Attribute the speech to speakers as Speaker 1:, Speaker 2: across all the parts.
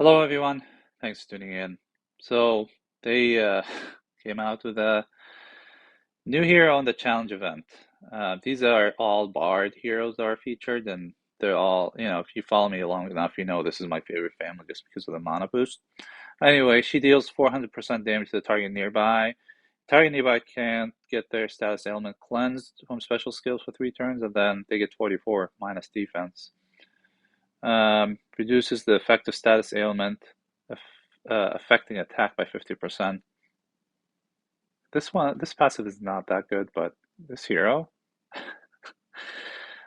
Speaker 1: Hello, everyone. Thanks for tuning in. So they came out with a new hero on the challenge event. These are all Bard heroes that are featured, and they're all, if you follow me long enough, you know this is my favorite family just because of the mana boost. Anyway, she deals 400% damage to the target nearby. Target nearby can't get their status ailment cleansed from special skills for 3 turns, and then they get 44 minus defense. Reduces the effective status ailment affecting attack by 50%. This passive is not that good, but this hero,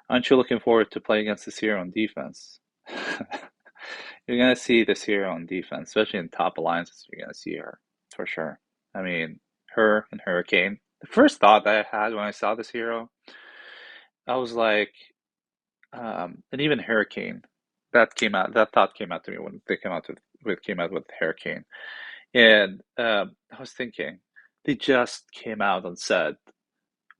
Speaker 1: aren't you looking forward to play against this hero on defense? You're gonna see this hero on defense, especially in top alliances. You're gonna see her for sure. I mean, her and Hurricane. The first thought that I had when I saw this hero, I was like, and even Hurricane, that thought came out to me when they came out with Hurricane. And I was thinking, they just came out and said,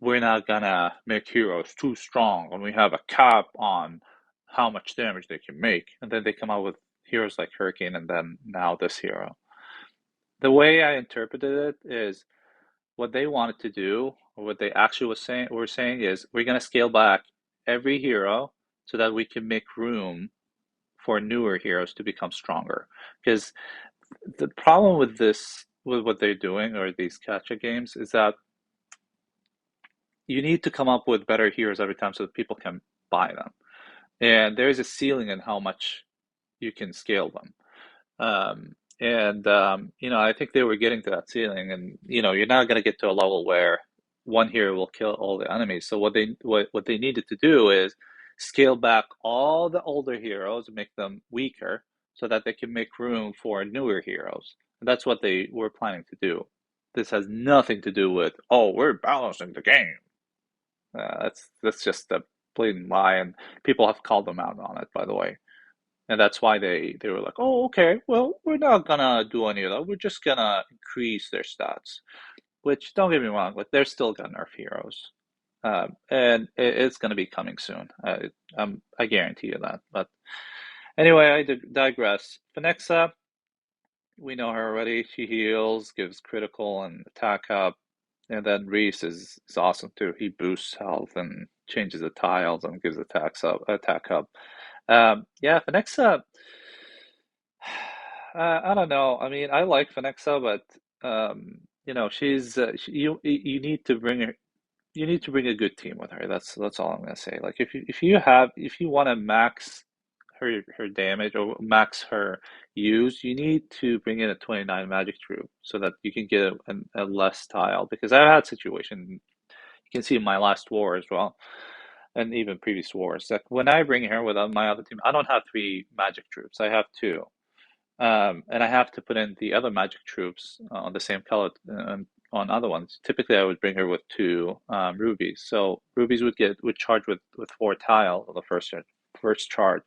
Speaker 1: we're not gonna make heroes too strong, and we have a cap on how much damage they can make. And then they come out with heroes like Hurricane, and then now this hero. The way I interpreted it is what they wanted to do, or what they actually were saying is we're gonna scale back every hero so that we can make room for newer heroes to become stronger. Because the problem with what they're doing, or these gacha games, is that you need to come up with better heroes every time so that people can buy them. And there is a ceiling in how much you can scale them. I think they were getting to that ceiling, and you're not going to get to a level where one hero will kill all the enemies. So what they needed to do is scale back all the older heroes and make them weaker so that they can make room for newer heroes. And that's what they were planning to do. This has nothing to do with, oh, we're balancing the game. That's just a blatant lie, and people have called them out on it, by the way. And that's why they were like, oh, okay, well, we're not gonna do any of that. We're just gonna increase their stats. Which, don't get me wrong, like they're still gonna nerf heroes, and it's gonna be coming soon. I guarantee you that. But anyway, I digress. Phenexa, we know her already. She heals, gives critical and attack up. And then Reese is awesome too. He boosts health and changes the tiles and gives attack up. Yeah, Phenexa. I don't know. I mean, I like Phenexa, but you need to bring her. You need to bring a good team with her. That's all I'm gonna say. Like if you want to max her damage or max her use, you need to bring in a 29 magic troop so that you can get a less tile. Because I've had situation you can see in my last war as well, and even previous wars. That when I bring her with my other team, I don't have 3 magic troops. I have 2. And I have to put in the other magic troops on the same color on other ones. Typically, I would bring her with 2 rubies. So rubies would charge with 4 tile on the first charge,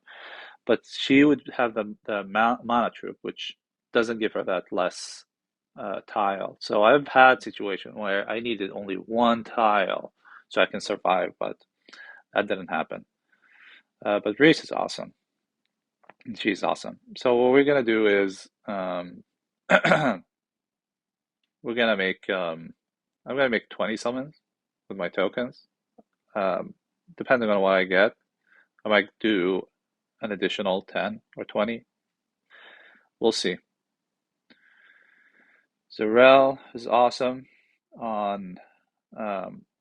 Speaker 1: but she would have the mana troop, which doesn't give her that less tile. So I've had situation where I needed only 1 tile so I can survive, but that didn't happen. But Reese is awesome. She's awesome. So what we're gonna do is we're gonna make I'm gonna make 20 summons with my tokens. Um, Depending on what I get, I might do an additional 10 or 20. We'll see. Zarel is awesome on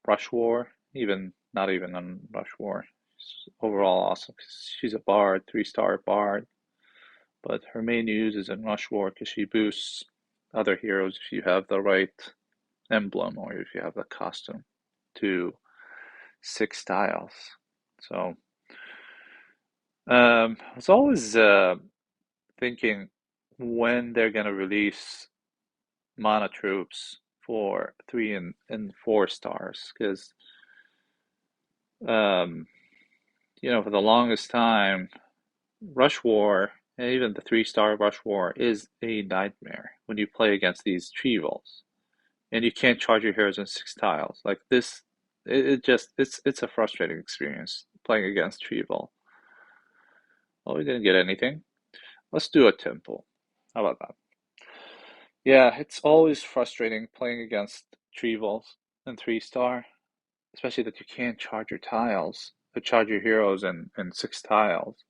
Speaker 1: Rush War, even not even on Rush War. She's overall awesome. She's a bard, 3-star bard, but her main use is in Rush War because she boosts other heroes if you have the right emblem or if you have the costume to 6 tiles. So I was always thinking when they're gonna release mana troops for 3 and 4 stars because um, for the longest time, Rush War and even the 3-star Rush War is a nightmare when you play against these Treevals, and you can't charge your heroes in 6 tiles. Like this, it's a frustrating experience playing against Treeval. Well, we didn't get anything. Let's do a temple. How about that? Yeah, it's always frustrating playing against Treevals and 3-star, especially that you can't charge your tiles, charge your heroes in 6 tiles.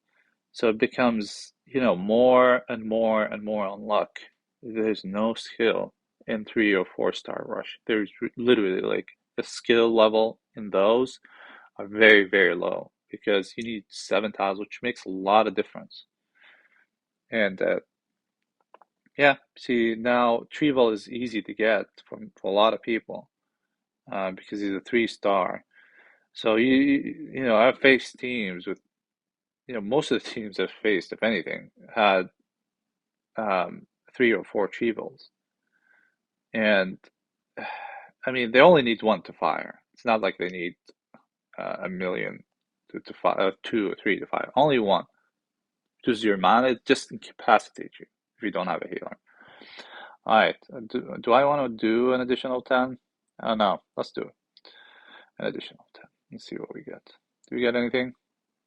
Speaker 1: So it becomes, more and more and more on luck. There's no skill in 3 or 4-star rush. There's literally like the skill level in those are very, very low because you need 7 tiles, which makes a lot of difference. And yeah, see now Treval is easy to get for a lot of people because he's a 3-star. So I've faced teams with most of the teams I've faced, if anything, had um, 3 or 4 Trevals, and I mean they only need one to fire. It's not like they need a million to fire, 2 or 3 to fire. Only one. Because your mana just incapacitates you if you don't have a healer. All right. Do I want to do an additional 10? Oh no. Let's do an additional 10. Let's see what we get. Do we get anything?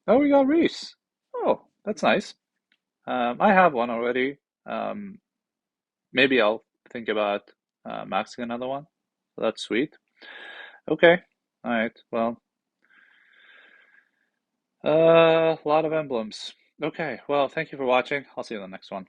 Speaker 1: Oh, we got Reese. Oh, that's nice. I have one already. Um, maybe I'll think about maxing another one. So that's sweet. Okay. All right. Well, a lot of emblems. Okay. Well, thank you for watching. I'll see you in the next one.